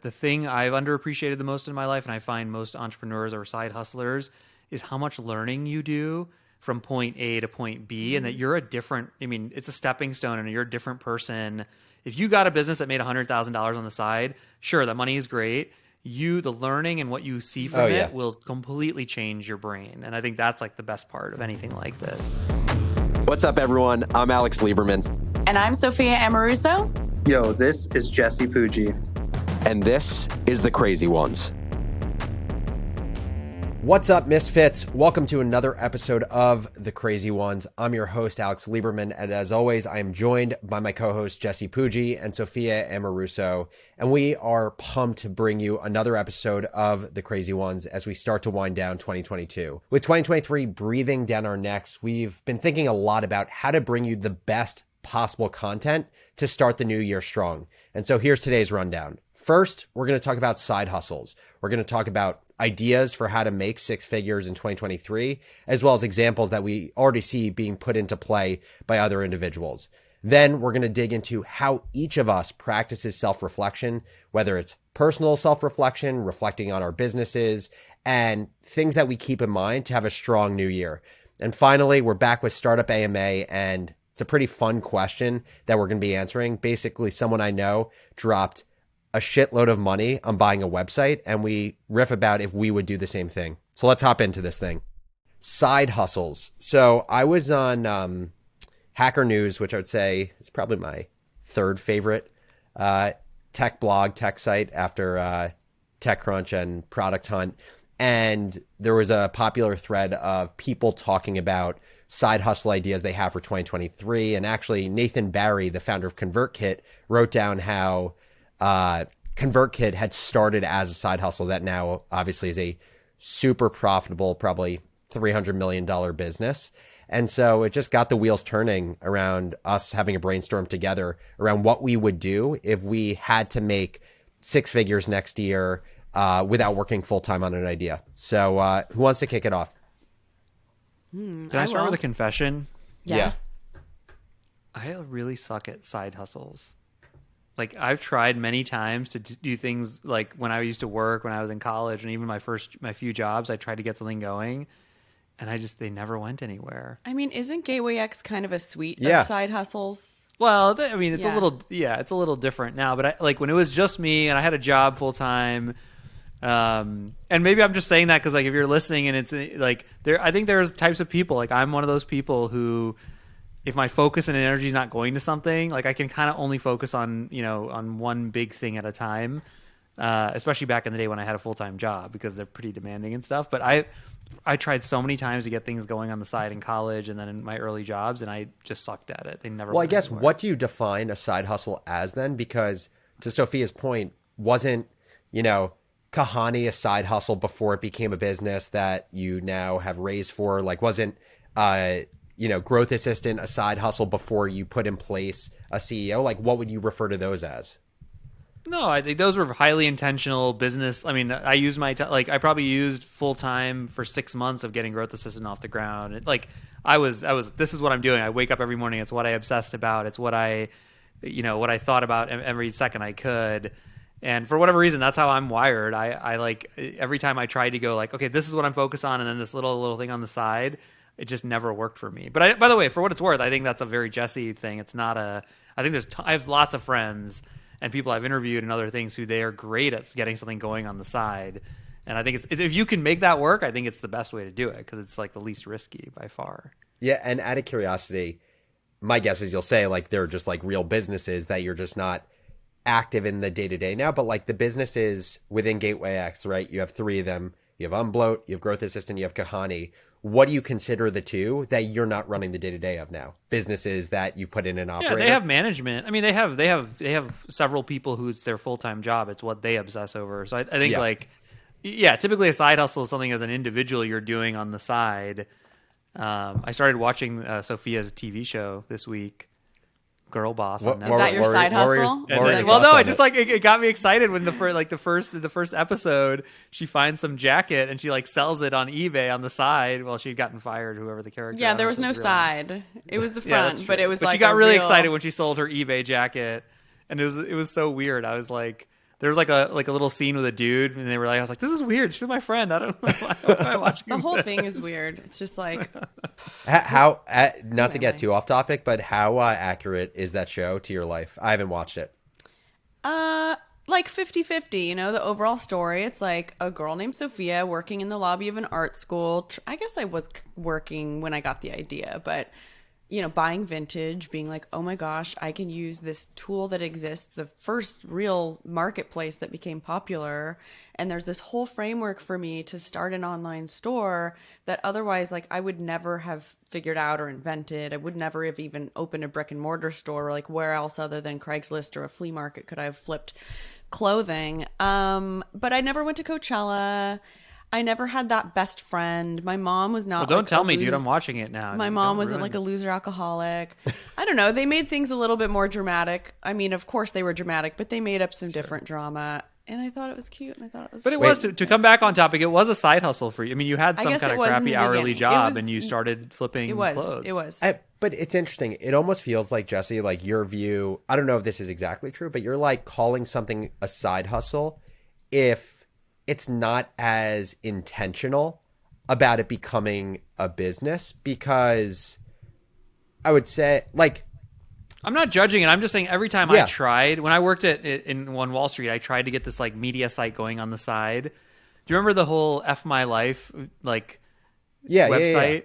The thing I've underappreciated the most in my life, and I find most entrepreneurs or side hustlers, is how much learning you do from point A to point B, and that you're it's a stepping stone and you're a different person. If you got a business that made $100,000 on the side, sure, that money is great. The learning and what you see from it will completely change your brain. And I think that's like the best part of anything like this. What's up, everyone? I'm Alex Lieberman. And I'm Sophia Amoruso. Yo, this is Jesse Pujji. And this is The Crazy Ones. What's up, Misfits? Welcome to another episode of The Crazy Ones. I'm your host, Alex Lieberman, and as always, I am joined by my co-hosts Jesse Pujji and Sophia Amoruso, and we are pumped to bring you another episode of The Crazy Ones as we start to wind down 2022. With 2023 breathing down our necks, we've been thinking a lot about how to bring you the best possible content to start the new year strong. And so here's today's rundown. First, we're going to talk about side hustles. We're going to talk about ideas for how to make six figures in 2023, as well as examples that we already see being put into play by other individuals. Then we're going to dig into how each of us practices self-reflection, whether it's personal self-reflection, reflecting on our businesses, and things that we keep in mind to have a strong new year. And finally, we're back with Startup AMA, and it's a pretty fun question that we're going to be answering. Basically, someone I know dropped a shitload of money on buying a website, and we riff about if we would do the same thing. So let's hop into this thing. Side hustles. So I was on Hacker News, which I would say is probably my third favorite tech blog, tech site after TechCrunch and Product Hunt. And there was a popular thread of people talking about side hustle ideas they have for 2023. And actually, Nathan Barry, the founder of ConvertKit, wrote down how ConvertKit had started as a side hustle that now obviously is a super profitable, probably $300 million business. And so it just got the wheels turning around us having a brainstorm together around what we would do if we had to make six figures next year without working full time on an idea. So who wants to kick it off? Can I start with a confession? Yeah. I really suck at side hustles. Like, I've tried many times to do things like when I used to work, when I was in college, and even my few jobs, I tried to get something going, and they never went anywhere. I mean, isn't Gateway X kind of a suite Yeah. of side hustles? Well, it's a little different now, but when it was just me and I had a job full time, and maybe I'm just saying that because, like, if you're listening and it's like I think there's types of people, like I'm one of those people who, if my focus and energy is not going to something, like I can kind of only focus on one big thing at a time, especially back in the day when I had a full-time job because they're pretty demanding and stuff. But I tried so many times to get things going on the side in college and then in my early jobs, and I just sucked at it. They never. Well, I went guess anywhere. what do you define a side hustle as then? Because to Sophia's point, wasn't, Kahani a side hustle before it became a business that you now have raised for? Like, wasn't, Growth Assistant a side hustle before you put in place a CEO? Like, what would you refer to those as? No, I think those were highly intentional business. I mean, I used I probably used full time for 6 months of getting Growth Assistant off the ground. This is what I'm doing. I wake up every morning. It's what I obsessed about. It's what I thought about every second I could. And for whatever reason, that's how I'm wired. I like every time I try to go like, okay, this is what I'm focused on. And then this little thing on the side, it just never worked for me. But by the way, for what it's worth, I think that's a very Jesse thing. It's not I think I have lots of friends and people I've interviewed and other things who they are great at getting something going on the side. And I think if you can make that work, I think it's the best way to do it because it's like the least risky by far. Yeah. And out of curiosity, my guess is you'll say like they're just like real businesses that you're just not active in the day-to-day now, but like the businesses within Gateway X, right? You have three of them. You have Unbloat, you have Growth Assistant, you have Kahani. What do you consider the two that you're not running the day-to-day of now? Businesses that you put in an operator? Yeah, they have management. I mean, they have several people who's their full-time job. It's what they obsess over. So I think typically a side hustle is something as an individual you're doing on the side. I started watching Sophia's TV show this week, Girlboss. Is that your side hustle? It got me excited when the first episode, she finds some jacket and she like sells it on eBay on the side. Well, she'd gotten fired, whoever the character. Yeah, there was no side. It was the front, but it was. But she got really excited when she sold her eBay jacket, and it was so weird. I was like there was like a little scene with a dude, and they were like, I was like, this is weird. She's my friend. I don't know why am I watching The whole this? thing is weird. It's just like, How not to get Anyway. too off topic, but how accurate is that show to your life? I haven't watched it. like 50-50, you know, the overall story. It's like a girl named Sophia working in the lobby of an art school. I guess I was working when I got the idea, but you know, buying vintage, being like, oh my gosh, I can use this tool that exists, the first real marketplace that became popular. And there's this whole framework for me to start an online store that otherwise, like, I would never have figured out or invented. I would never have even opened a brick and mortar store. Like, where else other than Craigslist or a flea market could I have flipped clothing? But I never went to Coachella. I never had that best friend. My mom was not. Well, don't like, tell a me, dude. loser. I'm watching it now. My Dude, mom don't wasn't ruin like a it. loser alcoholic. I don't know. They made things a little bit more dramatic. I mean, of course they were dramatic, but they made up some different drama. And I thought it was cute. And I thought it was. But it was to come back on topic. It was a side hustle for you. I mean, you had I some guess kind it of was in crappy the hourly beginning. It job, was- and you started flipping It was. clothes. It was. But it's interesting. It almost feels like, Jesse, like your view, I don't know if this is exactly true, but you're like calling something a side hustle if it's not as intentional about it becoming a business, because I would say, like, I'm not judging it. I'm just saying every time Yeah. I tried, when I worked in One Wall Street, I tried to get this like media site going on the side. Do you remember the whole F My Life like yeah, website?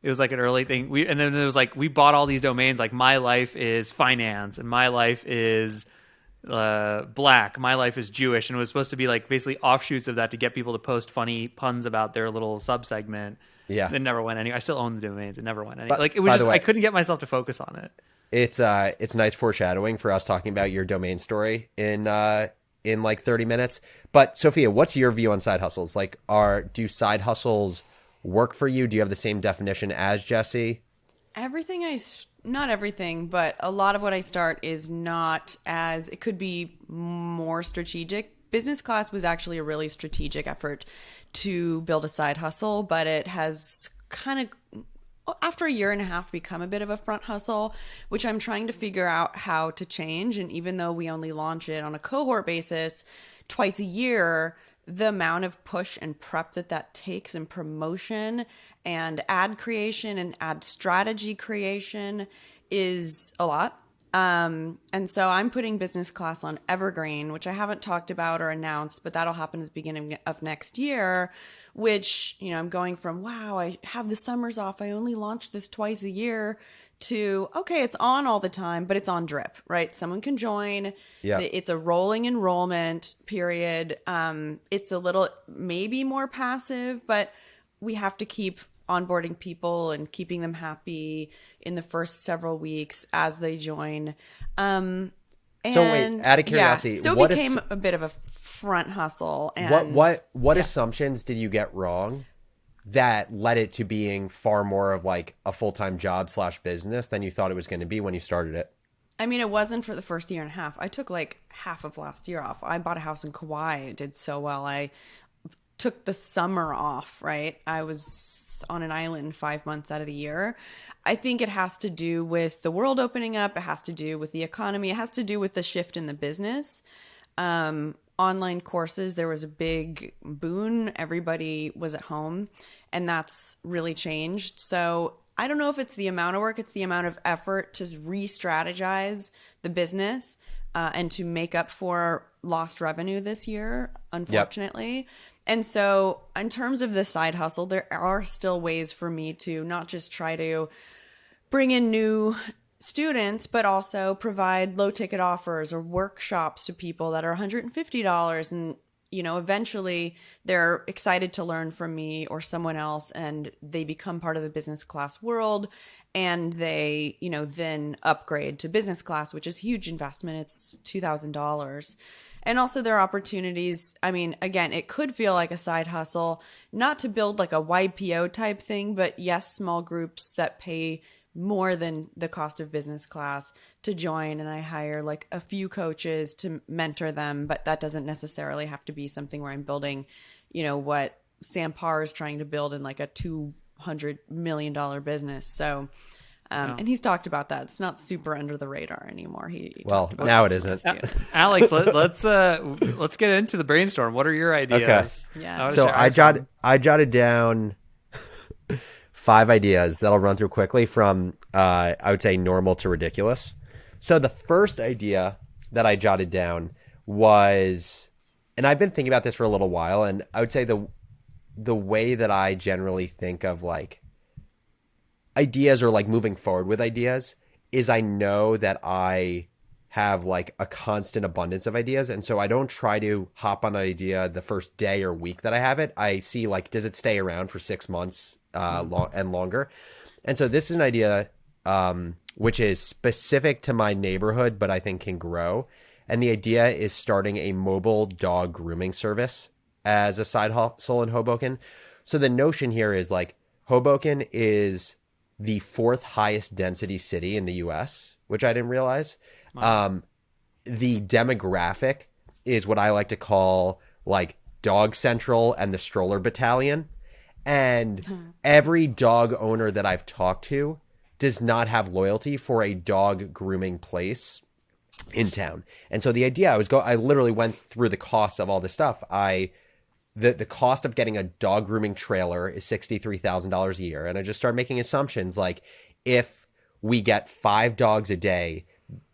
It was like an early thing. And then it was like we bought all these domains like My Life is Finance and My Life is Black, My Life is Jewish, and it was supposed to be like basically offshoots of that to get people to post funny puns about their little subsegment. Yeah. It never went anywhere. I still own the domains. It never went anywhere. But- Like it by was the just way- I couldn't get myself to focus on it. It's nice foreshadowing for us talking about your domain story in like 30 minutes. But Sophia, what's your view on side hustles? Like, do side hustles work for you? Do you have the same definition as Jesse? Not everything, but a lot of what I start is not as, it could be more strategic. Business class was actually a really strategic effort to build a side hustle, but it has kind of, after a year and a half, become a bit of a front hustle, which I'm trying to figure out how to change. And even though we only launch it on a cohort basis twice a year, the amount of push and prep that takes and promotion and ad creation and ad strategy creation is a lot. And so I'm putting business class on Evergreen, which I haven't talked about or announced, but that'll happen at the beginning of next year, which, you know, I'm going from, wow, I have the summers off. I only launch this twice a year to, okay, it's on all the time, but it's on drip, right? Someone can join. Yeah. It's a rolling enrollment period. It's a little maybe more passive, but we have to keep onboarding people and keeping them happy in the first several weeks as they join. So wait, out of curiosity, so what it is- became a bit of a front hustle. And What assumptions did you get wrong that led it to being far more of like a full-time job / business than you thought it was going to be when you started it? I mean, it wasn't for the first year and a half. I took like half of last year off. I bought a house in Kauai. It did so well. I took the summer off, right? I was on an island 5 months out of the year. I think it has to do with the world opening up. It has to do with the economy. It has to do with the shift in the business. Online courses, there was a big boon. Everybody was at home, and that's really changed. So I don't know if it's the amount of work, it's the amount of effort to re-strategize the business and to make up for lost revenue this year, unfortunately. And so in terms of the side hustle, there are still ways for me to not just try to bring in new students, but also provide low ticket offers or workshops to people that are $150. And, you know, eventually they're excited to learn from me or someone else, and they become part of the business class world. And they, you know, then upgrade to business class, which is a huge investment. It's $2,000. And also there are opportunities. I mean, again, it could feel like a side hustle, not to build like a YPO type thing, but yes, small groups that pay more than the cost of business class to join. And I hire like a few coaches to mentor them, but that doesn't necessarily have to be something where I'm building, you know, what Sam Parr is trying to build in like a $200 million business. So And he's talked about that. It's not super under the radar anymore. He Well, talked about now it it to my isn't. students. Alex, let's get into the brainstorm. What are your ideas? Yeah. I wanna So share some. I jotted down 5 ideas that I'll run through quickly from I would say normal to ridiculous. So the first idea that I jotted down was, and I've been thinking about this for a little while, and I would say the way that I generally think of like ideas or like moving forward with ideas is I know that I have like a constant abundance of ideas. And so I don't try to hop on an idea the first day or week that I have it. I see like, does it stay around for 6 months and longer? And so this is an idea which is specific to my neighborhood, but I think can grow. And the idea is starting a mobile dog grooming service as a side hustle in Hoboken. So the notion here is like Hoboken is the 4th highest density city in the US, which I didn't realize. Wow. The demographic is what I like to call like Dog Central and the Stroller Battalion. And every dog owner that I've talked to does not have loyalty for a dog grooming place in town. And so the idea I literally went through the costs of all this stuff. The cost of getting a dog grooming trailer is $63,000 a year. And I just started making assumptions like if we get 5 dogs a day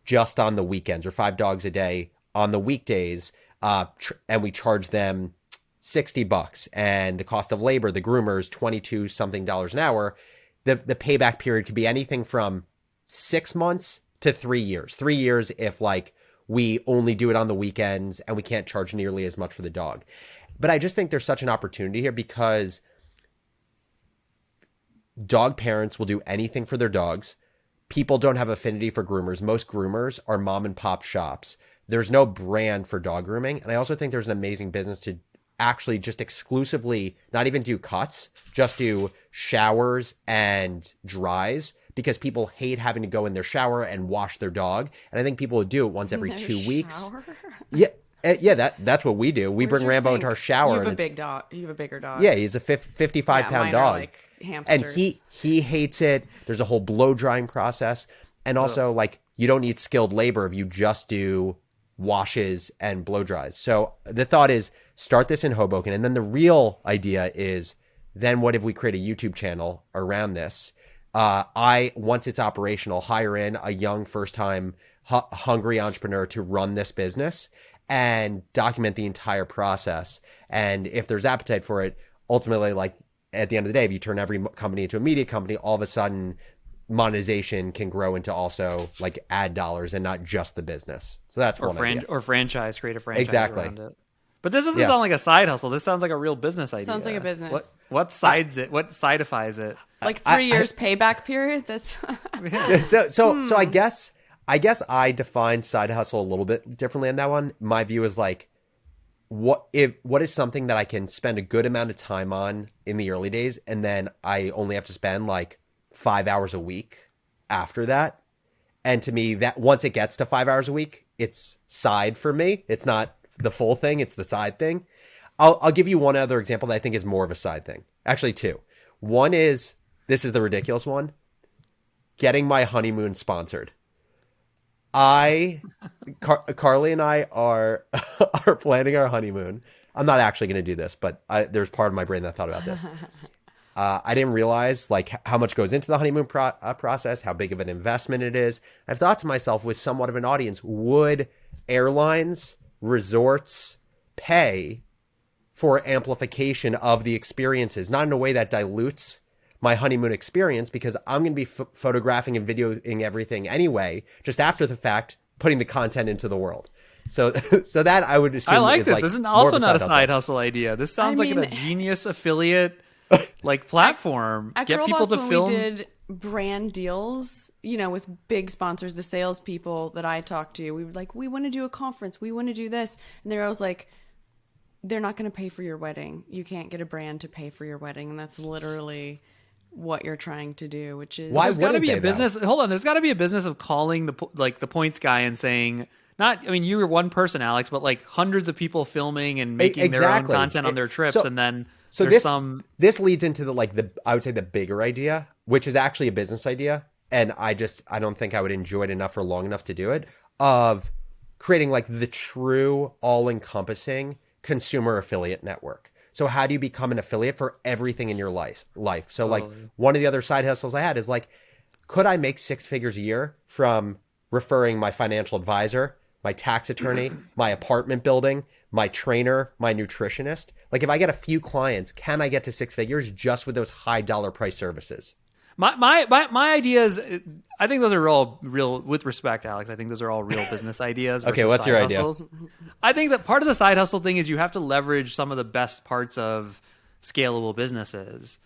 just on the weekends or 5 dogs a day on the weekdays, and we charge them $60 and the cost of labor, the groomers, $22 something an hour, the payback period could be anything from 6 months to 3 years. 3 years if like we only do it on the weekends and we can't charge nearly as much for the dog. But I just think there's such an opportunity here because dog parents will do anything for their dogs. People don't have affinity for groomers. Most groomers are mom and pop shops. There's no brand for dog grooming. And I also think there's an amazing business to actually just exclusively not even do cuts, just do showers and dries because people hate having to go in their shower and wash their dog. And I think people would do it once every 2 weeks. Yeah. Yeah, that's what we do. We bring Rambo into our shower. You have a big dog. You have a bigger dog. Yeah, he's a 55-pound dog. Are like hamsters. And he hates it. There's a whole blow drying process. And also, like, you don't need skilled labor if you just do washes and blow dries. So the thought is start this in Hoboken. And then the real idea is then what if we create a YouTube channel around this? Once it's operational, hire in a young first-time hungry entrepreneur to run this business and document the entire process. And if there's appetite for it, ultimately, like at the end of the day, if you turn every company into a media company, all of a sudden monetization can grow into also like ad dollars and not just the business. So that's one idea. Or franchise, create a franchise Exactly. around it. But this doesn't sound like a side hustle. This sounds like a real business idea. Sounds like a business. What sidifies it? Like 3 years payback period. That's So I guess I define side hustle a little bit differently on that one. My view is like, what is something that I can spend a good amount of time on in the early days, and then I only have to spend like 5 hours a week after that. And to me, that once it gets to 5 hours a week, it's side for me. It's not the full thing; it's the side thing. I'll give you one other example that I think is more of a side thing. Actually, 2. One is, this is the ridiculous one: getting my honeymoon sponsored. Carly and I are planning our honeymoon. I'm not actually going to do this, but there's part of my brain that thought about this. I didn't realize like how much goes into the honeymoon process, how big of an investment it is. I've thought to myself, with somewhat of an audience, would airlines, resorts pay for amplification of the experiences? Not in a way that dilutes my honeymoon experience, because I'm going to be photographing and videoing everything anyway, just after the fact, putting the content into the world. So that I would assume I like this. Like this is also not a side hustle. hustle idea. This sounds like a mean, genius affiliate like platform. At Get people Girlboss, to when film. we did brand deals, with big sponsors, the salespeople that I talked to, we were like, we want to do a conference, we want to do this, and they're always like, they're not going to pay for your wedding. You can't get a brand to pay for your wedding, and that's literally what you're trying to do, which is Why There's got to wouldn't be they, a business. Hold on, there's got to be a business of calling the points guy and saying, you were one person, Alex, but like hundreds of people filming and making their own content on their trips, and then So there's this leads into I would say the bigger idea, which is actually a business idea. and I don't think I would enjoy it enough or long enough to do it, of creating like the true all-encompassing consumer affiliate network. So how do you become an affiliate for everything in your life? So like one of the other side hustles I had is like, could I make 6 figures a year from referring my financial advisor, my tax attorney, my apartment building, my trainer, my nutritionist? Like if I get a few clients, can I get to 6 figures just with those high dollar price services? My ideas, I think those are all real, with respect, Alex, I think those are all real business ideas. Okay, what's your idea? I think that part of the side hustle thing is you have to leverage some of the best parts of scalable businesses,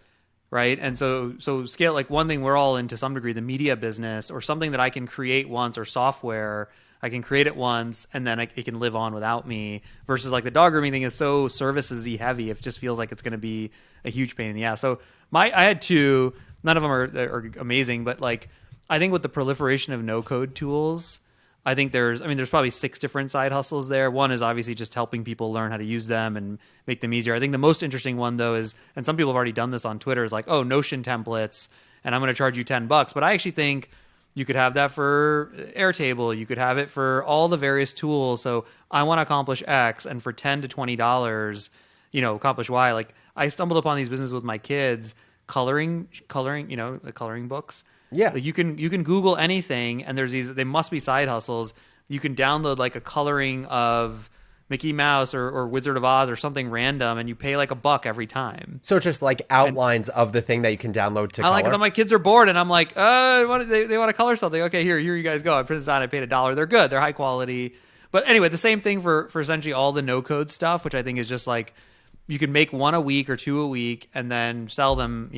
right? And so scale, like one thing we're all in to some degree, the media business, or something that I can create once, or software, I can create it once and then it can live on without me, versus like the dog grooming thing is so services-y heavy. It just feels like it's going to be a huge pain in the ass. So I had 2. None of them are amazing, but like I think with the proliferation of no-code tools, I think there's probably 6 different side hustles there. One is obviously just helping people learn how to use them and make them easier. I think the most interesting one though is, and some people have already done this on Twitter, is like, oh, Notion templates, and I'm going to charge you $10. But I actually think you could have that for Airtable. You could have it for all the various tools. So I want to accomplish X, and for $10 to $20, accomplish Y. Like I stumbled upon these businesses with my kids. Coloring, the coloring books. Yeah. Like you can Google anything, and they must be side hustles. You can download like a coloring of Mickey Mouse or Wizard of Oz or something random, and you pay like $1 every time. So it's just like outlines of the thing that you can download to color. Because my kids are bored, and I'm like, they want to color something. Okay, here you guys go. I printed this out. I paid $1. They're good. They're high quality. But anyway, the same thing for essentially all the no code stuff, which I think is just like, you can make 1 a week or 2 a week and then sell them,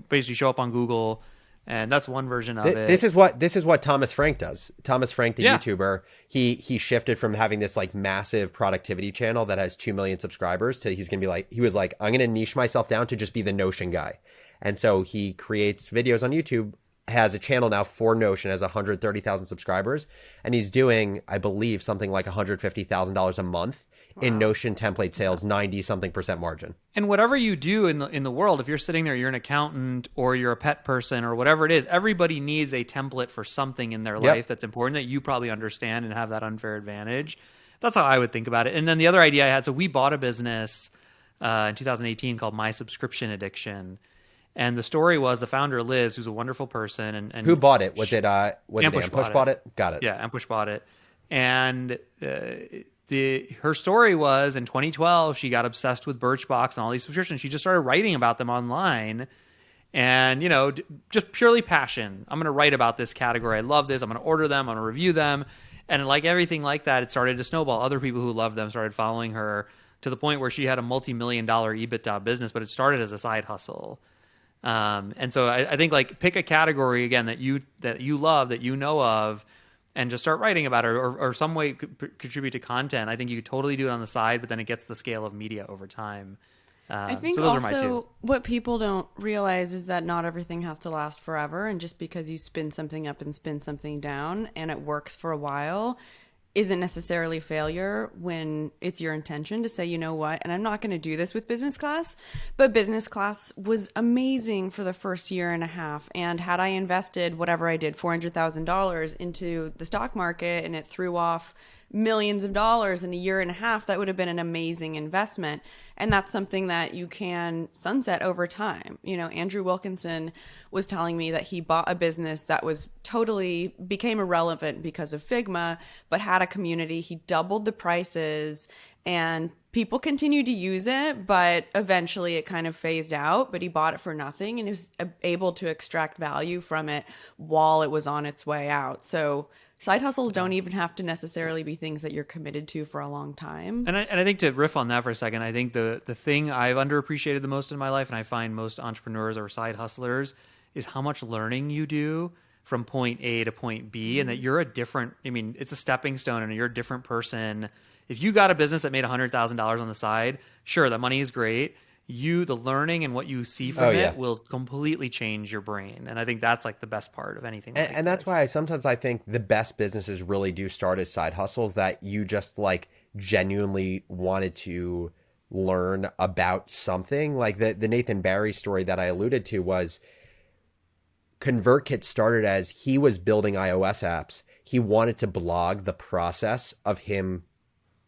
basically show up on Google. And that's one version of it. This is what Thomas Frank does. Thomas Frank, the YouTuber, he shifted from having this like massive productivity channel that has 2 million subscribers to he was like, I'm going to niche myself down to just be the Notion guy. And so he creates videos on YouTube, has a channel now for Notion, has 130,000 subscribers. And he's doing, I believe, something like $150,000 a month in Notion template sales, 90-something% margin. And whatever you do in the world, if you're sitting there, you're an accountant or you're a pet person or whatever it is, everybody needs a template for something in their life that's important that you probably understand and have that unfair advantage. That's how I would think about it. And then the other idea I had, so we bought a business in 2018 called My Subscription Addiction. And the story was the founder, Liz, who's a wonderful person. And who bought it? Was it Ampush bought it? Got it. Yeah, Ampush bought it. And her story was in 2012, she got obsessed with Birchbox and all these subscriptions. She just started writing about them online, and just purely passion. I'm going to write about this category. I love this. I'm going to order them. I'm going to review them, and like everything like that, it started to snowball. Other people who loved them started following her to the point where she had a multi-million-dollar EBITDA business, but it started as a side hustle. And so I think like pick a category again that you love, that you know of, and just start writing about it or some way contribute to content. I think you could totally do it on the side, but then it gets the scale of media over time. I think so those are my also two. What people don't realize is that not everything has to last forever. And just because you spin something up and spin something down and it works for a while isn't necessarily failure when it's your intention to say, you know what, and I'm not going to do this with business class, but business class was amazing for the first year and a half. And had I invested whatever I did, $400,000 into the stock market, and it threw off millions of dollars in a year and a half, that would have been an amazing investment. And that's something that you can sunset over time. Andrew Wilkinson was telling me that he bought a business that was totally became irrelevant because of Figma, but had a community. He doubled the prices and people continued to use it, but eventually it kind of phased out. But he bought it for nothing and he was able to extract value from it while it was on its way out. So side hustles don't even have to necessarily be things that you're committed to for a long time. And I think to riff on that for a second, I think the thing I've underappreciated the most in my life, and I find most entrepreneurs or side hustlers, is how much learning you do from point A to point B, and that you're it's a stepping stone and you're a different person. If you got a business that made $100,000 on the side, sure, that money is great. The learning and what you see from it will completely change your brain. And I think that's like the best part of anything. And that's why sometimes I think the best businesses really do start as side hustles that you just like genuinely wanted to learn about something. Like the Nathan Barry story that I alluded to was ConvertKit started as he was building iOS apps. He wanted to blog the process of him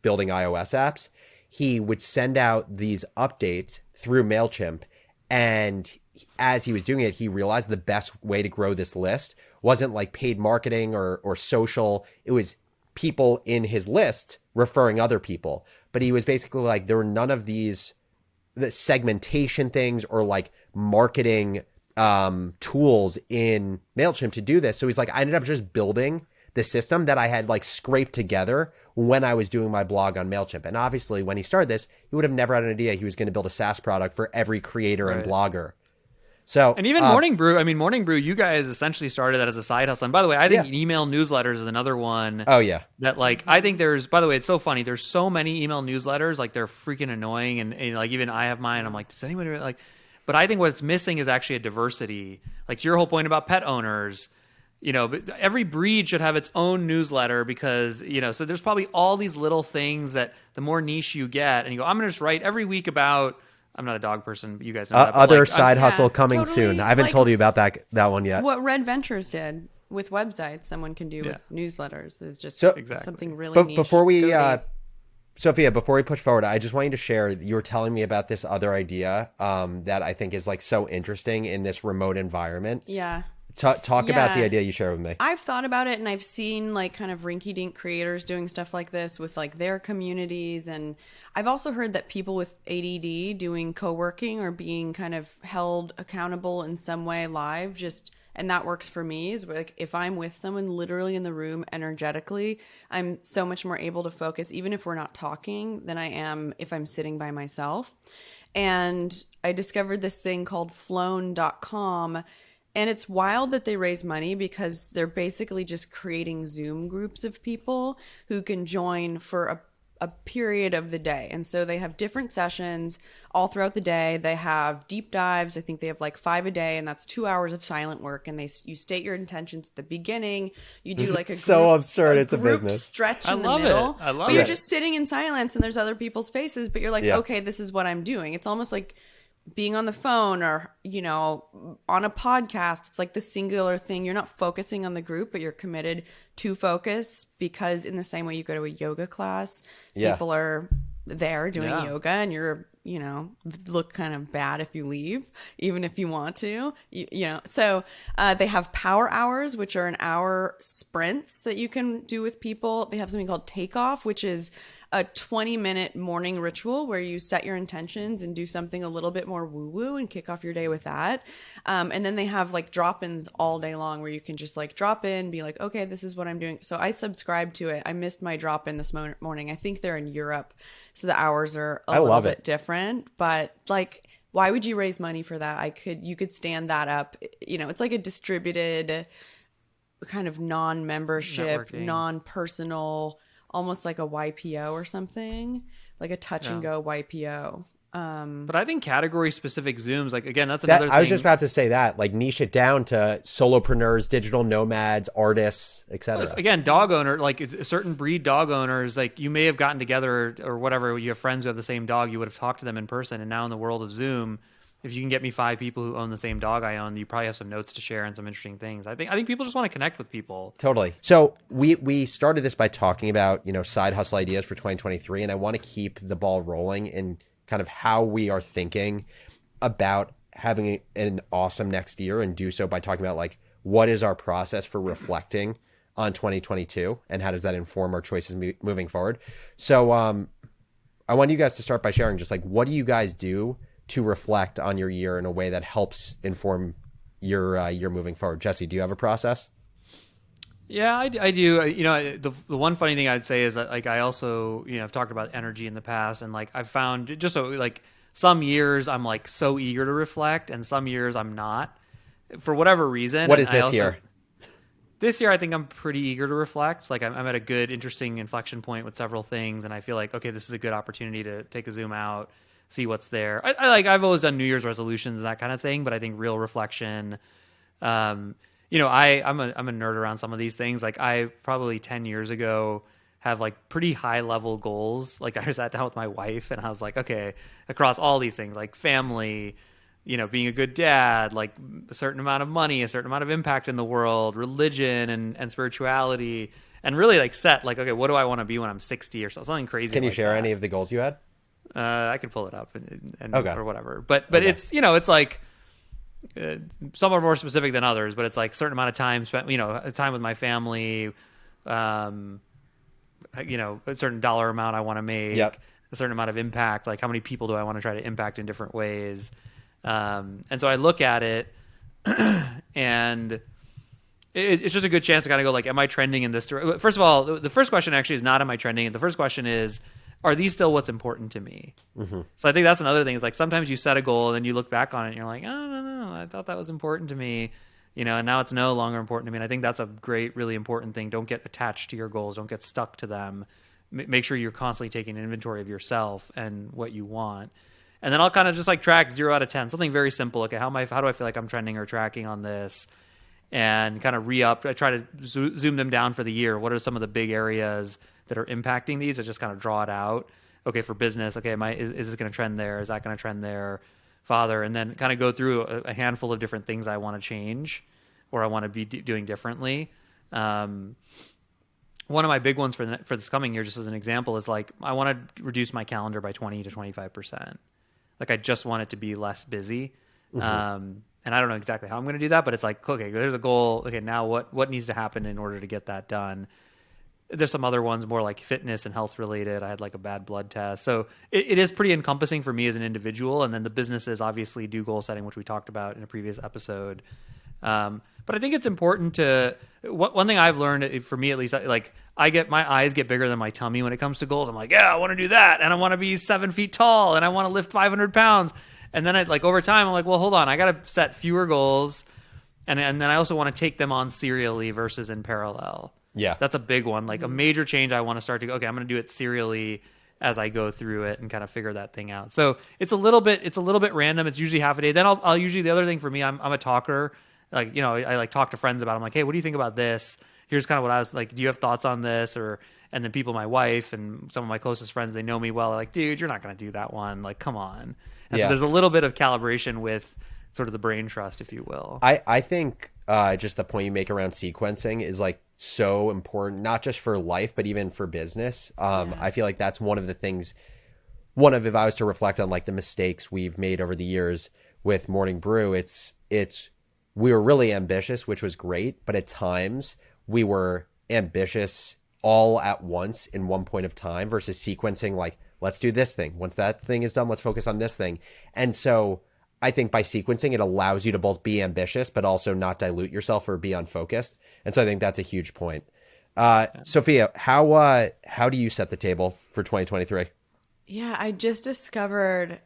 building iOS apps. He would send out these updates through MailChimp. And as he was doing it, he realized the best way to grow this list wasn't like paid marketing or social. It was people in his list referring other people. But he was basically like, there were none of the segmentation things or like marketing tools in MailChimp to do this. So he's like, I ended up just building the system that I had like scraped together when I was doing my blog on MailChimp. And obviously when he started this, he would have never had an idea he was going to build a SaaS product for every creator and blogger. So, and even Morning Brew, Morning Brew, you guys essentially started that as a side hustle. And by the way, I think email newsletters is another one. Oh yeah. That like, I think by the way, it's so funny. There's so many email newsletters, like they're freaking annoying. And like, even I have mine. I'm like, does anyone like, but I think what's missing is actually a diversity. Like to your whole point about pet owners, but every breed should have its own newsletter because, so there's probably all these little things that the more niche you get and you go, I'm going to just write every week about, I'm not a dog person, but you guys know that. Other like, side hustle coming totally, soon. I haven't told you about that one yet. What Red Ventures did with websites, someone can do with newsletters is just something really niche. Before we, Sophia, before we push forward, I just want you to share, you were telling me about this other idea that I think is like so interesting in this remote environment. Yeah. Talk about the idea you shared with me. I've thought about it and I've seen like kind of rinky-dink creators doing stuff like this with like their communities. And I've also heard that people with ADD doing co-working or being kind of held accountable in some way live and that works for me is like if I'm with someone literally in the room energetically, I'm so much more able to focus even if we're not talking than I am if I'm sitting by myself. And I discovered this thing called flown.com. And it's wild that they raise money because they're basically just creating Zoom groups of people who can join for a period of the day. And so they have different sessions all throughout the day. They have deep dives. I think they have like 5 a day, and that's 2 hours of silent work. And you state your intentions at the beginning. You do like a so absurd. It's a business stretch in the love middle. I love but it. You're just sitting in silence and there's other people's faces, but you're like, okay, this is what I'm doing. It's almost like being on the phone or, on a podcast. It's like the singular thing. You're not focusing on the group, but you're committed to focus because in the same way you go to a yoga class, people are there doing yoga and you're, look kind of bad if you leave, even if you want to, So they have power hours, which are an hour sprints that you can do with people. They have something called Takeoff, which is a 20-minute morning ritual where you set your intentions and do something a little bit more woo-woo and kick off your day with that. And then they have like drop-ins all day long where you can just like drop in, be like, okay, this is what I'm doing. So I subscribe to it. I missed my drop-in this morning. I think they're in Europe, so the hours are a little bit different. But like, why would you raise money for that? You could stand that up. It's like a distributed kind of non-membership, non-personal, almost like a YPO or something, like a touch and go YPO. But I think category specific Zooms, like again, that's another thing. I was just about to say that, like niche it down to solopreneurs, digital nomads, artists, etc. Again, dog owner, like a certain breed dog owners, like you may have gotten together or whatever, you have friends who have the same dog, you would have talked to them in person. And now in the world of Zoom, if you can get me 5 people who own the same dog I own, you probably have some notes to share and some interesting things. I think people just want to connect with people. Totally. So we started this by talking about, side hustle ideas for 2023, and I want to keep the ball rolling in kind of how we are thinking about having an awesome next year, and do so by talking about like what is our process for reflecting on 2022 and how does that inform our choices moving forward. So I want you guys to start by sharing just like, what do you guys do to reflect on your year in a way that helps inform your year moving forward? Jesse, do you have a process? Yeah, I do. The one funny thing I'd say is that like I also, I've talked about energy in the past, and like I've found just so like some years I'm like so eager to reflect, and some years I'm not for whatever reason. What is this year? This year, I think I'm pretty eager to reflect. Like I'm at a good, interesting inflection point with several things, and I feel like, okay, this is a good opportunity to take a zoom out, see what's there. I've always done New Year's resolutions and that kind of thing, but I think real reflection. I'm a nerd around some of these things. Like I probably 10 years ago have like pretty high level goals. Like I sat down with my wife and I was like, okay, across all these things like family, being a good dad, like a certain amount of money, a certain amount of impact in the world, religion and spirituality, and really like set like, okay, what do I want to be when I'm 60 or something crazy? Can you like share that. any of the goals you had? I can pull it up and Okay. or whatever. But Okay. it's, it's like some are more specific than others, but it's like a certain amount of time spent, time with my family, a certain dollar amount I want to make, Yep. a certain amount of impact, like how many people do I want to try to impact in different ways. And so I look at it and it's just a good chance to kind of go like, am I trending in this direction? First of all, the first question actually is not, am I trending? The first question is, are these still what's important to me? Mm-hmm. So I think that's another thing is like, sometimes you set a goal and then you look back on it and you're like, oh, no, I thought that was important to me, and now it's no longer important to me. And I think that's a great, really important thing. Don't get attached to your goals. Don't get stuck to them. Make sure you're constantly taking inventory of yourself and what you want. And then I'll kind of just like track 0 out of 10, something very simple. Okay, how do I feel like I'm trending or tracking on this? And kind of re-up. I try to zoom them down for the year. What are some of the big areas that are impacting these? I just kind of draw it out. Okay, for business, okay, is this going to trend there? Is that going to trend there? Father, and then kind of go through a handful of different things I want to change or I want to be doing differently. One of my big ones for this coming year, just as an example, is like I want to reduce my calendar by 20 to 25%. Like I just want it to be less busy. Mm-hmm. And I don't know exactly how I'm going to do that, but it's like, okay, there's a goal. Okay, now what needs to happen in order to get that done? There's some other ones more like fitness and health related. I had like a bad blood test. So it is pretty encompassing for me as an individual. And then the businesses obviously do goal setting, which we talked about in a previous episode. But I think it's important to, one thing I've learned, for me at least, like my eyes get bigger than my tummy when it comes to goals. I'm like, yeah, I want to do that. And I want to be 7 feet tall and I want to lift 500 pounds. And then over time, I'm like, well, hold on, I got to set fewer goals. And then I also want to take them on serially versus in parallel. Yeah. That's a big one. Like a major change I want to start to go, okay, I'm going to do it serially as I go through it and kind of figure that thing out. So it's a little bit random. It's usually half a day. Then I'll usually, the other thing for me, I'm a talker. Like, I like talk to friends about it. I'm like, hey, what do you think about this? Here's kind of what I was like, do you have thoughts on this? And then people, my wife and some of my closest friends, they know me well. They're like, dude, you're not going to do that one. Like, come on. And so there's a little bit of calibration with sort of the brain trust, if you will. I think just the point you make around sequencing is like so important, not just for life, but even for business. I feel like that's one of the things, if I was to reflect on like the mistakes we've made over the years with Morning Brew, it's we were really ambitious, which was great, but at times we were ambitious all at once in one point of time versus sequencing, like, let's do this thing. Once that thing is done, let's focus on this thing. And so I think by sequencing, it allows you to both be ambitious, but also not dilute yourself or be unfocused. And so I think that's a huge point. Sophia, how do you set the table for 2023? Yeah, I just discovered,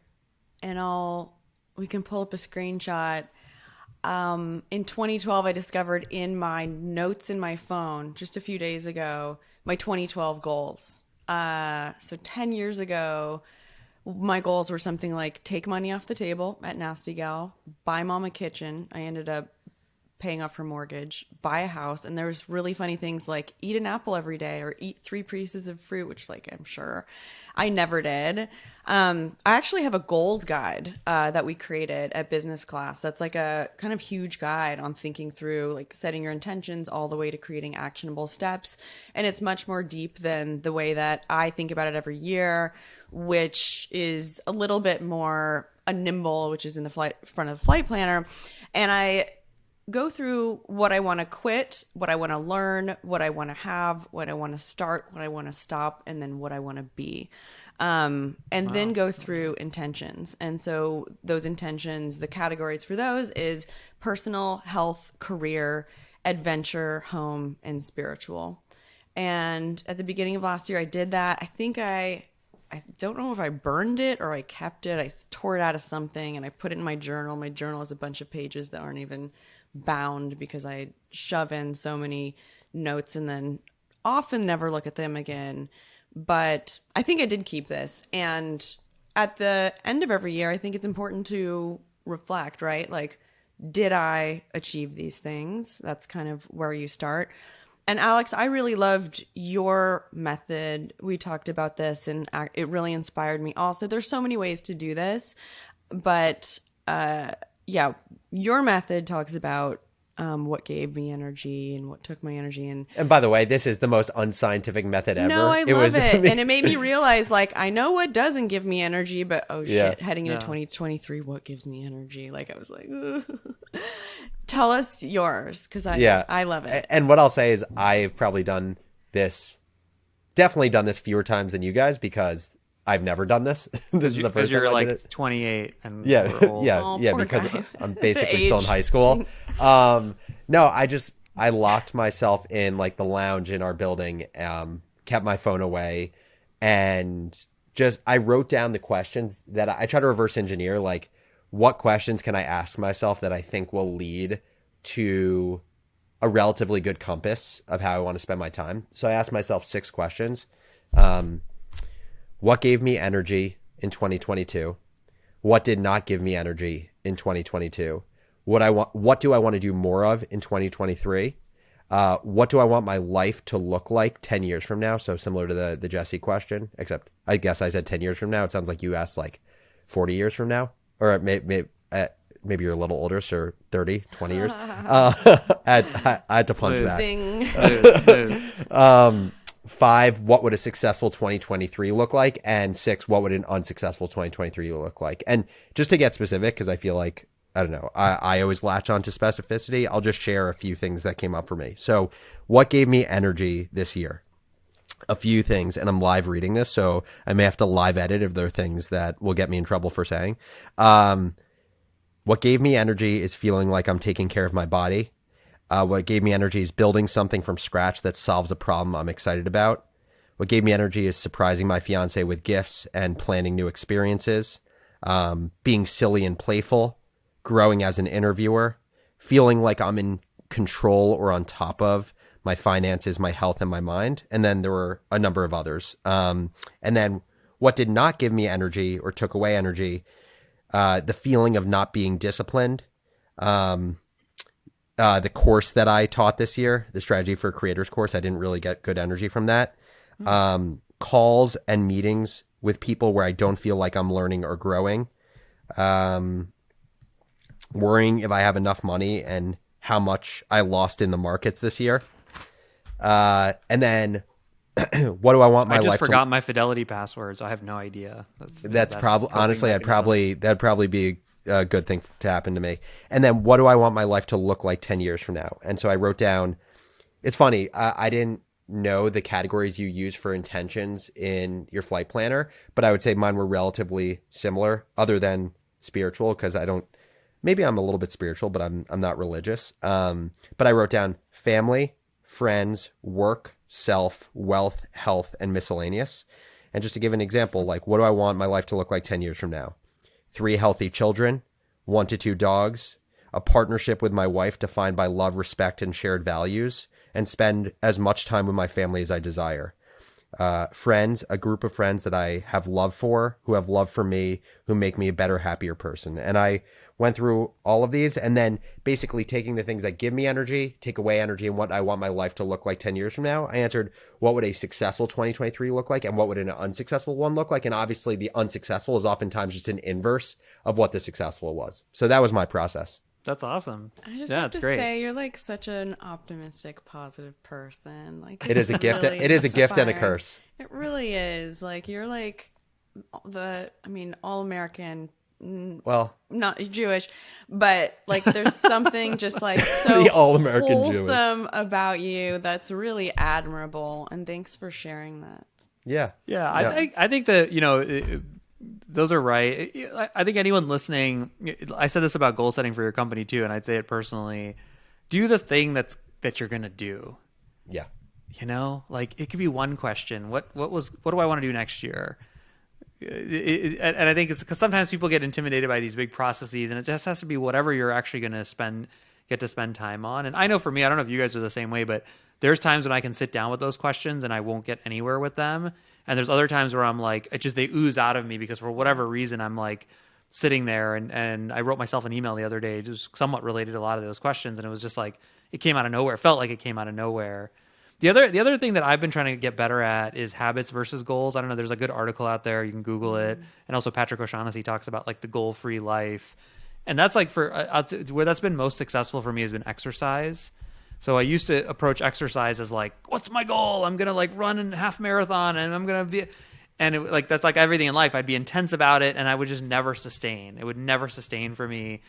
and we can pull up a screenshot. In 2012, I discovered in my notes in my phone just a few days ago, my 2012 goals. So 10 years ago, my goals were something like take money off the table at Nasty Gal, buy mom a kitchen. I ended up paying off her mortgage, buy a house. And there was really funny things like eat an apple every day or eat 3 pieces of fruit, which like I'm sure I never did. I actually have a goals guide that we created at business class. That's like a kind of huge guide on thinking through like setting your intentions all the way to creating actionable steps. And it's much more deep than the way that I think about it every year, which is a little bit more a nimble, which is in the front of the flight planner. And I go through what I want to quit, what I want to learn, what I want to have, what I want to start, what I want to stop, and then what I want to be. Then go through intentions. And so those intentions, the categories for those is personal, health, career, adventure, home, and spiritual. And at the beginning of last year, I did that. I think I don't know if I burned it or I kept it. I tore it out of something and I put it in my journal. My journal has a bunch of pages that aren't even bound because I shove in so many notes and then often never look at them again. But I think I did keep this. And at the end of every year, I think it's important to reflect, right? Like, did I achieve these things? That's kind of where you start. And Alex, I really loved your method. We talked about this and it really inspired me also. There's so many ways to do this, but yeah, your method talks about what gave me energy and what took my energy. And by the way, this is the most unscientific method ever. no, I love it. I mean, And it made me realize, like, I know what doesn't give me energy, but Yeah. shit, heading into 2023, what gives me energy? Like, I was like, ugh. Tell us yours, because I love it. And what I'll say is I've probably definitely done this fewer times than you guys, because I've never done this. This is the first time you're I did like it. 28 and Yeah, we're old. Oh, yeah, poor because guy. I'm The basically still in age. high school. No, I locked myself in like the lounge in our building, kept my phone away, and I wrote down the questions that I try to reverse engineer. Like, what questions can I ask myself that I think will lead to a relatively good compass of how I want to spend my time? So I asked myself 6 questions. What gave me energy in 2022? What did not give me energy in 2022? What do I want to do more of in 2023? What do I want my life to look like 10 years from now? So similar to the Jesse question, except I guess I said 10 years from now. It sounds like you asked like 40 years from now, or maybe you're a little older, so 30, 20 years. I had to punch that. Zing. Smooth. 5, what would a successful 2023 look like? And 6, what would an unsuccessful 2023 look like? And just to get specific, because I feel like, I don't know, I always latch on to specificity, I'll just share a few things that came up for me. So what gave me energy this year? A few things, and I'm live reading this, so I may have to live edit if there are things that will get me in trouble for saying. What gave me energy is feeling like I'm taking care of my body. What gave me energy is building something from scratch that solves a problem I'm excited about. What gave me energy is surprising my fiance with gifts and planning new experiences, being silly and playful, growing as an interviewer, feeling like I'm in control or on top of my finances, my health, and my mind. And then there were a number of others. And then what did not give me energy or took away energy, the feeling of not being disciplined, the course that I taught this year, the Strategy for Creators course, I didn't really get good energy from that. Calls and meetings with people where I don't feel like I'm learning or growing. Worrying if I have enough money and how much I lost in the markets this year. And then what do I want my I life just to... forgot my Fidelity password, so I have no idea. That's probably, honestly, that'd probably be a good thing to happen to me. And then what do I want my life to look like 10 years from now? And so I wrote down, it's funny, I didn't know the categories you use for intentions in your flight planner, but I would say mine were relatively similar, other than spiritual, because maybe I'm a little bit spiritual, but I'm not religious. But I wrote down family, friends, work, self, wealth, health, and miscellaneous. And just to give an example, like, what do I want my life to look like 10 years from now? 3 healthy children, 1 to 2 dogs, a partnership with my wife defined by love, respect, and shared values, and spend as much time with my family as I desire. Friends, a group of friends that I have love for, who have love for me, who make me a better, happier person. And I went through all of these, and then basically taking the things that give me energy, take away energy, and what I want my life to look like 10 years from now. I answered, what would a successful 2023 look like, and what would an unsuccessful one look like? And obviously the unsuccessful is oftentimes just an inverse of what the successful was. So that was my process. That's awesome. I just yeah, have it's to great. say, you're like such an optimistic, positive person. Like, It is a gift. really It is a gift and a inspiring. curse. It really is. Like, you're like all American. Well, Not Jewish, but like there's something just like so The all-American wholesome about you that's really admirable. And thanks for sharing that. yeah. Yeah, I think that, those are right. I think anyone listening, I said this about goal setting for your company too, and I'd say it personally, do the thing that you're going to do. Yeah. Like, it could be one question. What do I want to do next year? And I think it's because sometimes people get intimidated by these big processes, and it just has to be whatever you're actually going to get to spend time on. And I know for me, I don't know if you guys are the same way, but there's times when I can sit down with those questions and I won't get anywhere with them. And there's other times where I'm like, they ooze out of me because for whatever reason, I'm like sitting there and I wrote myself an email the other day, just somewhat related to a lot of those questions. And it was just like, it came out of nowhere. It felt like it came out of nowhere. The other thing that I've been trying to get better at is habits versus goals. I don't know. There's a good article out there. You can Google it. And also Patrick O'Shaughnessy talks about like the goal-free life. And that's like where that's been most successful for me has been exercise. So I used to approach exercise as like, what's my goal? I'm going to like run a half marathon and I'm going to be, and that's like everything in life. I'd be intense about it and I would just never sustain. It would never sustain for me.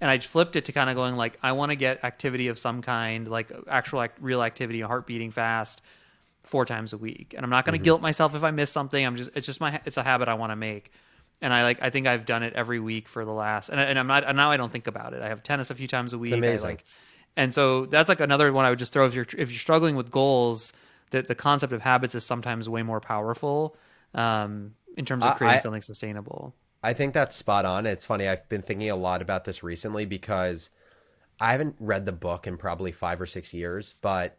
And I flipped it to kind of going like, I want to get activity of some kind, like actual real activity, heart beating fast 4 times a week. And I'm not going to guilt myself if I miss something. It's a habit I want to make. And I think I've done it every week for the last, and I'm not, and now I don't think about it. I have tennis a few times a week. It's amazing. And so that's like another one I would just throw. If you're struggling with goals, that the concept of habits is sometimes way more powerful in terms of creating something sustainable. I think that's spot on. It's funny. I've been thinking a lot about this recently because I haven't read the book in probably 5 or 6 years, but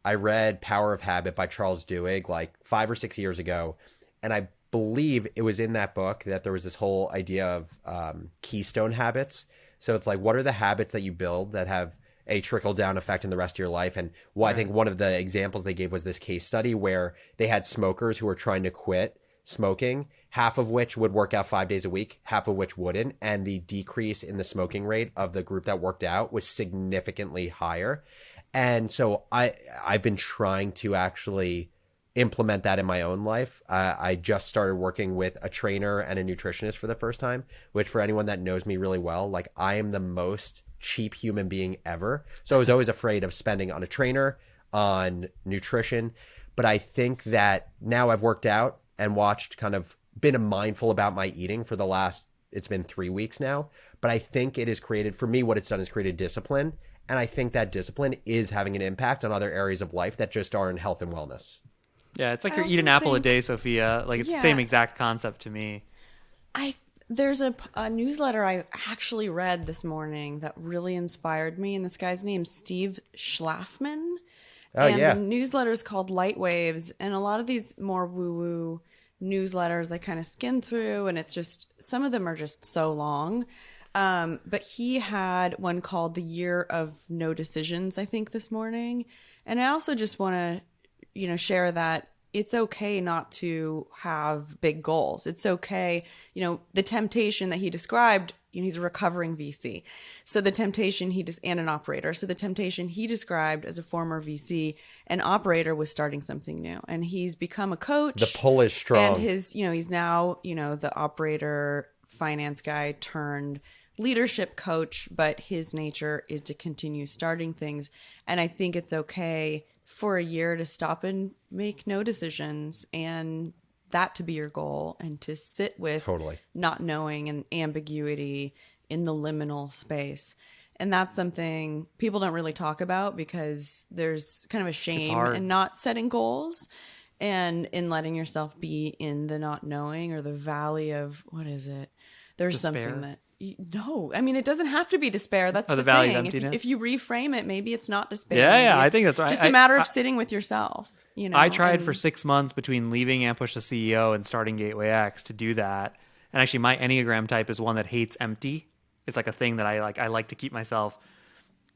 I read Power of Habit by Charles Duhigg like 5 or 6 years ago. And I believe it was in that book that there was this whole idea of keystone habits. So it's like, what are the habits that you build that have a trickle down effect in the rest of your life? And I think one of the examples they gave was this case study where they had smokers who were trying to quit smoking, half of which would work out 5 days a week, half of which wouldn't. And the decrease in the smoking rate of the group that worked out was significantly higher. And so I've been trying to actually implement that in my own life. I just started working with a trainer and a nutritionist for the first time, which for anyone that knows me really well, like I am the most cheap human being ever. So I was always afraid of spending on a trainer, on nutrition. But I think that now I've worked out and been mindful about my eating for the last, it's been 3 weeks now. But I think it has created, for me, what it's done is created discipline. And I think that discipline is having an impact on other areas of life that just are in health and wellness. Yeah, it's like you eat an apple a day, Sophia. Like it's the same exact concept to me. There's a newsletter I actually read this morning that really inspired me, and this guy's name's Steve Schlafman. The newsletter is called Light Waves, and a lot of these more woo-woo newsletters I kind of skim through, and it's just, some of them are just so long. But he had one called The Year of No Decisions, I think, this morning. And I also just want to, share that it's okay not to have big goals. It's okay. The temptation that he described, he's a recovering VC. So the temptation and an operator. So the temptation he described as a former VC, an operator was starting something new, and he's become a coach. The pull is strong. And he's now, the operator finance guy turned leadership coach, but his nature is to continue starting things. And I think it's okay for a year to stop and make no decisions, and that to be your goal, and to sit with not knowing and ambiguity in the liminal space. And that's something people don't really talk about because there's kind of a shame in not setting goals and in letting yourself be in the not knowing, or the valley of, what is it? There's despair. Something that no, I mean, it doesn't have to be despair. That's the valley thing. of emptiness. If you reframe it, maybe it's not despair. Yeah, I think that's right. Just a matter of sitting with yourself. I tried for 6 months between leaving Ampush the CEO and starting Gateway X to do that. And actually, my Enneagram type is one that hates empty. It's like a thing that I like to keep myself.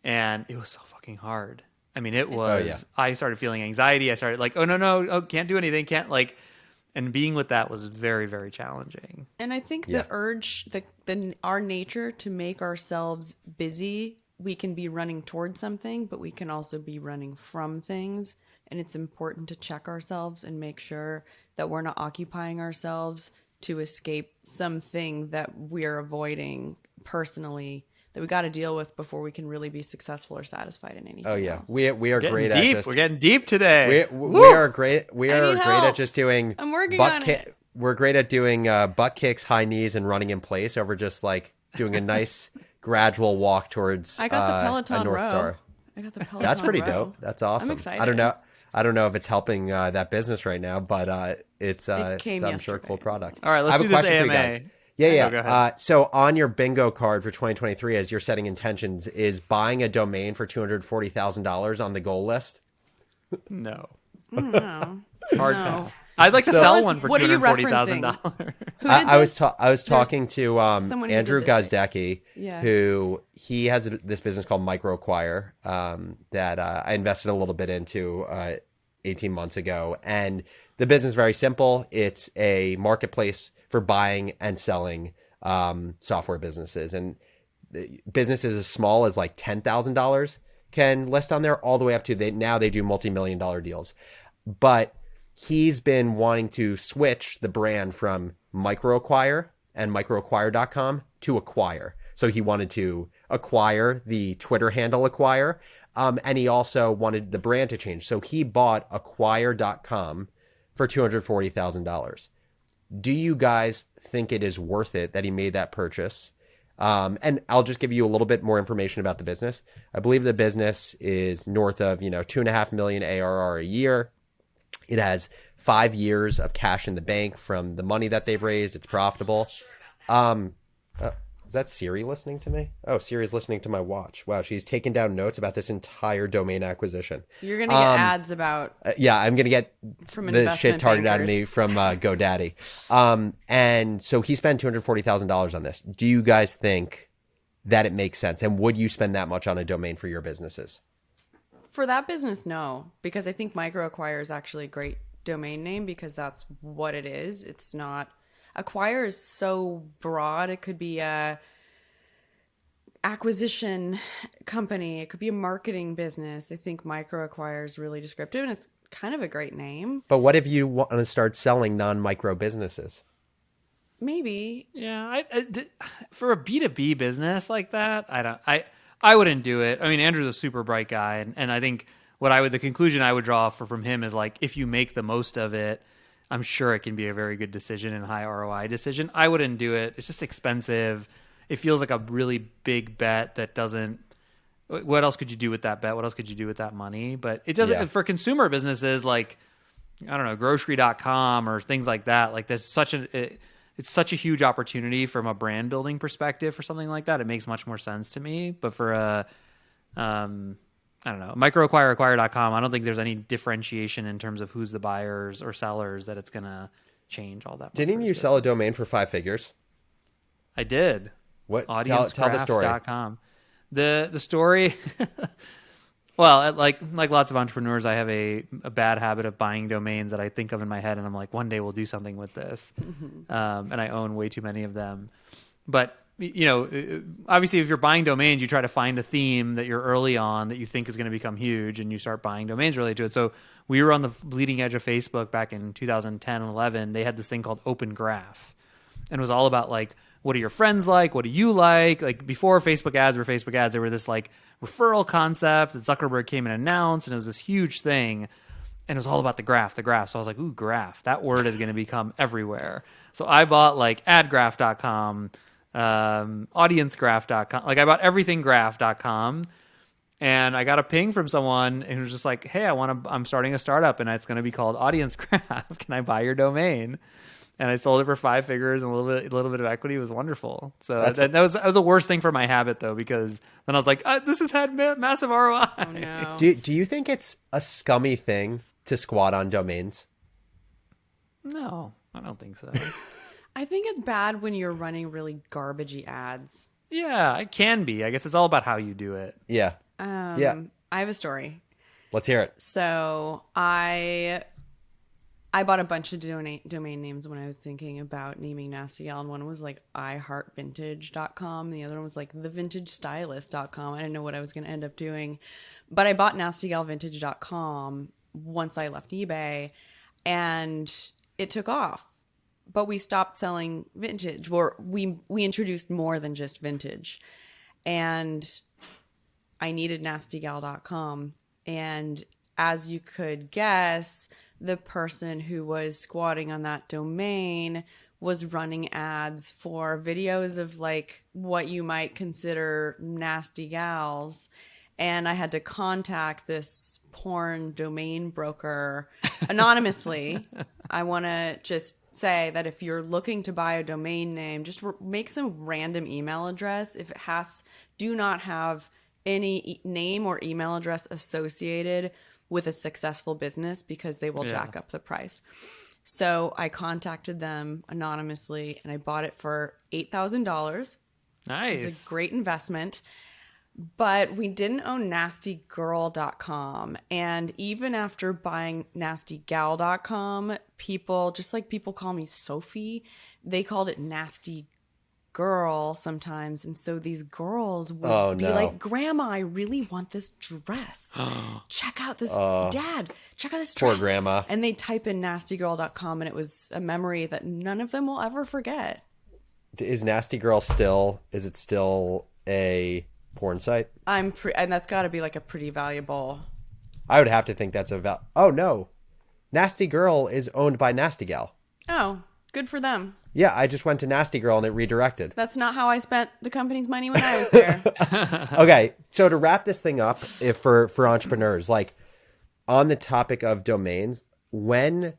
And it was so fucking hard. I mean, it was. I started feeling anxiety. I started like, oh no, can't do anything, can't like. And being with that was very, very challenging. And I think the urge, our nature to make ourselves busy, we can be running towards something, but we can also be running from things. And it's important to check ourselves and make sure that we're not occupying ourselves to escape something that we're avoiding personally, that we got to deal with before we can really be successful or satisfied in anything. Oh yeah, else. we are great deep. at just, we're getting deep today. We are great help. at just doing. I'm working on it. We're great at doing butt kicks, high knees, and running in place over just like doing a nice gradual walk towards. I got the Peloton a North row. Star. I got the Peloton That's pretty row. dope. That's awesome. I'm excited. I don't know if it's helping that business right now, but it's I'm sure a yesterday. cool product. All right, let's I have do a this question for you AMA. guys. Yeah. Go ahead. So on your bingo card for 2023, as you're setting intentions, is buying a domain for $240,000 on the goal list? No. No. Hard No. pass. I'd like to sell one for What are you $240,000. Who did I was this? talking to someone who Andrew did this, right? Gazdecki, Yeah. who he has this business called MicroAcquire that I invested a little bit into 18 months ago. And the business is very simple. It's a marketplace for buying and selling software businesses. And businesses as small as like $10,000 can list on there, all the way up to now they do multi-million-dollar deals. But he's been wanting to switch the brand from microacquire and microacquire.com to acquire. So he wanted to acquire the Twitter handle acquire. And he also wanted the brand to change. So he bought acquire.com for $240,000. Do you guys think it is worth it that he made that purchase? And I'll just give you a little bit more information about the business. I believe the business is north of, 2.5 million ARR a year. It has 5 years of cash in the bank from the money that they've raised. It's profitable. Is that Siri listening to me? Oh, Siri's listening to my watch. Wow, she's taken down notes about this entire domain acquisition. You're going to get ads about... yeah, I'm going to get from the shit targeted bankers. out of me from GoDaddy. And so he spent $240,000 on this. Do you guys think that it makes sense? And would you spend that much on a domain for your businesses? For that business, no. Because I think microacquire is actually a great domain name because that's what it is. It's not... Acquire is so broad. It could be a acquisition company. It could be a marketing business. I think microacquire is really descriptive and it's kind of a great name. But what if you want to start selling non-micro businesses? Maybe. Yeah, for a B2B business like that, I wouldn't do it. I mean, Andrew's a super bright guy, and I think the conclusion I would draw from him is like, if you make the most of it, I'm sure it can be a very good decision and high ROI decision. I wouldn't do it. It's just expensive. It feels like a really big bet that doesn't. What else could you do with that bet? What else could you do with that money? But it doesn't for consumer businesses like, I don't know, grocery.com or things like that. Like there's it's such a huge opportunity from a brand building perspective for something like that. It makes much more sense to me. But for a, I don't know, microacquire.com, I don't think there's any differentiation in terms of who's the buyers or sellers that it's going to change all that much. Didn't you sell a domain for 5 figures? I did. What? Tell the story. The story, well, like lots of entrepreneurs, I have a bad habit of buying domains that I think of in my head, and I'm like, one day we'll do something with this. And I own way too many of them. But obviously if you're buying domains, you try to find a theme that you're early on that you think is going to become huge, and you start buying domains related to it. So we were on the bleeding edge of Facebook back in 2010 and 11. They had this thing called Open Graph, and it was all about like, what are your friends like? What do you like? Like before Facebook ads were Facebook ads, they were this like referral concept that Zuckerberg came and announced, and it was this huge thing. And it was all about the graph. So I was like, ooh, graph. That word is going to become everywhere. So I bought like adgraph.com, audiencegraph.com. Like I bought everything graph.com, and I got a ping from someone who was just like, hey, I'm starting a startup and it's going to be called Audience Graph. Can I buy your domain? And I sold it for 5 figures and a little bit of equity. It was wonderful. So that was the worst thing for my habit though, because then I was like, this has had massive ROI. Oh, no. Do you think it's a scummy thing to squat on domains? No, I don't think so. I think it's bad when you're running really garbagey ads. Yeah, it can be. I guess it's all about how you do it. Yeah. I have a story. Let's hear it. So I bought a bunch of domain names when I was thinking about naming Nasty Gal, and one was like iHeartVintage.com, and the other one was like TheVintageStylist.com. I didn't know what I was going to end up doing, but I bought NastyGalVintage.com once I left eBay, and it took off. But we stopped selling vintage, or we introduced more than just vintage, and I needed NastyGal.com, and as you could guess, the person who was squatting on that domain was running ads for videos of like what you might consider nasty gals. And I had to contact this porn domain broker anonymously. I want to just say that if you're looking to buy a domain name, just make some random email address. If it do not have any name or email address associated with a successful business, because they will jack up the price. So I contacted them anonymously and I bought it for $8,000. Nice. It was a great investment. But we didn't own nastygirl.com. And even after buying nastygal.com, people call me Sophie, they called it Nasty girl sometimes, and so these girls would be like, Grandma, I really want this dress. Check out this Dad, check out this dress. Poor grandma. And they type in nastygirl.com, and it was a memory that none of them will ever forget. Is Nasty Girl still a porn site? And that's got to be like a pretty valuable. I would have to think that's oh no, Nasty Girl is owned by Nasty Gal. Oh, good for them. Yeah, I just went to Nasty Girl and it redirected. That's not how I spent the company's money when I was there. Okay, so to wrap this thing up, if for entrepreneurs, like on the topic of domains, when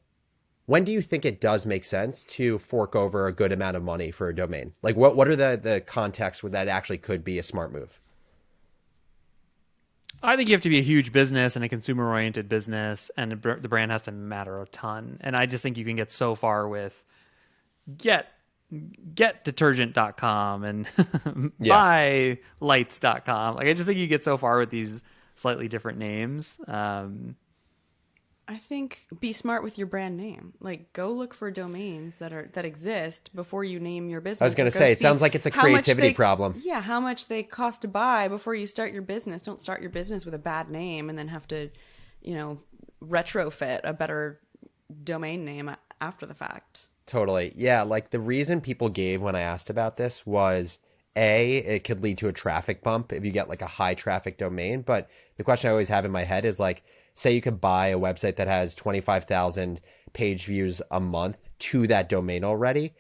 do you think it does make sense to fork over a good amount of money for a domain? Like what are the contexts where that actually could be a smart move? I think you have to be a huge business and a consumer-oriented business, and the brand has to matter a ton. And I just think you can get so far with getdetergent.com and buylights.com. Like I just think you get so far with these slightly different names. I think be smart with your brand name. Like, go look for domains that exist before you name your business. I was going to say, it sounds like it's a creativity problem. Yeah, how much they cost to buy before you start your business. Don't start your business with a bad name and then have to, retrofit a better domain name after the fact. Totally. Yeah, like the reason people gave when I asked about this was it could lead to a traffic bump if you get like a high traffic domain. But the question I always have in my head is like, say you could buy a website that has 25,000 page views a month to that domain already.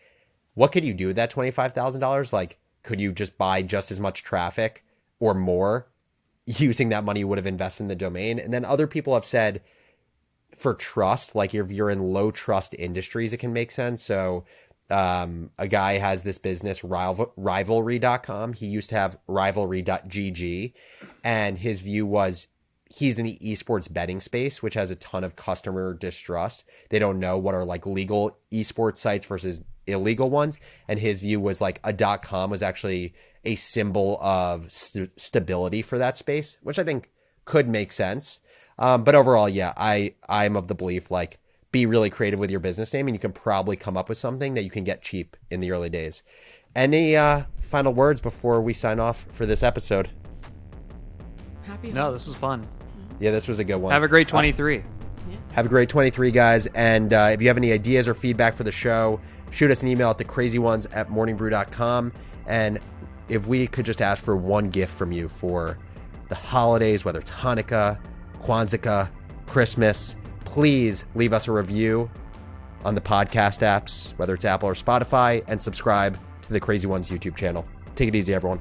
What could you do with that $25,000? Like, could you just buy just as much traffic or more using that money you would have invested in the domain? And then other people have said for trust, like if you're in low trust industries, it can make sense. So a guy has this business, rivalry.com. He used to have rivalry.gg, and his view was he's in the esports betting space, which has a ton of customer distrust. They don't know what are like legal esports sites versus illegal ones. And his view was like a .com was actually a symbol of stability for that space, which I think could make sense. But overall, yeah, I'm of the belief like be really creative with your business name and you can probably come up with something that you can get cheap in the early days. Any final words before we sign off for this episode? No, this was fun. Yeah, this was a good one. Have a great 23. Have a great 23, guys. And if you have any ideas or feedback for the show, shoot us an email at thecrazyones@morningbrew.com. And if we could just ask for one gift from you for the holidays, whether it's Hanukkah, Kwanzaa, Christmas, please leave us a review on the podcast apps, whether it's Apple or Spotify, and subscribe to the Crazy Ones YouTube channel. Take it easy, everyone.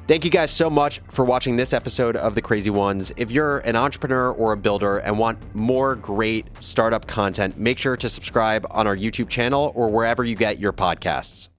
Thank you guys so much for watching this episode of The Crazy Ones. If you're an entrepreneur or a builder and want more great startup content, make sure to subscribe on our YouTube channel or wherever you get your podcasts.